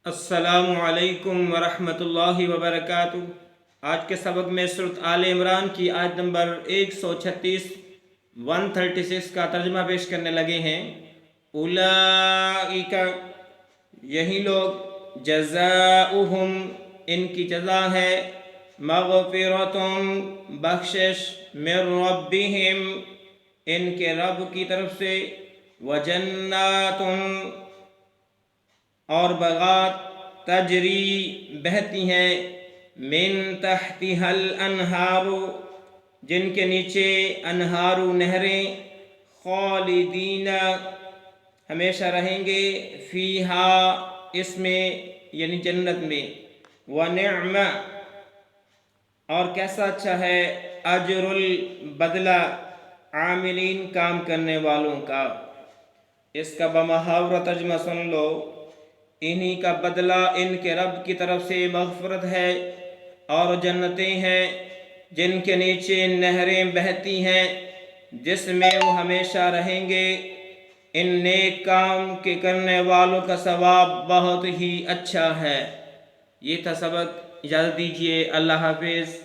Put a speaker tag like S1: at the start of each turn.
S1: السلام علیکم ورحمۃ اللہ وبرکاتہ۔ آج کے سبق میں سورۃ آل عمران کی آیت نمبر 136 136 کا ترجمہ پیش کرنے لگے ہیں۔ اولئک، یہی لوگ، جزاؤہم، ان کی جزا ہے، مغفرۃ، بخشش، من ربہم، ان کے رب کی طرف سے، وجنات، اور باغات، تجری، بہتی ہیں، من تحتها الانہار، جن کے نیچے انہار و نہریں، خالدین، ہمیشہ رہیں گے، فیہا، اس میں یعنی جنت میں، ونعم، اور کیسا اچھا ہے، اجر البدلہ، عاملین، کام کرنے والوں کا۔ اس کا بمحاورہ ترجمہ سن لو۔ انہی کا بدلہ ان کے رب کی طرف سے مغفرت ہے اور جنتیں ہیں جن کے نیچے نہریں بہتی ہیں، جس میں وہ ہمیشہ رہیں گے۔ ان نیک کام کے کرنے والوں کا ثواب بہت ہی اچھا ہے۔ یہ تھا سبق، اجازت دیجیے، اللہ حافظ۔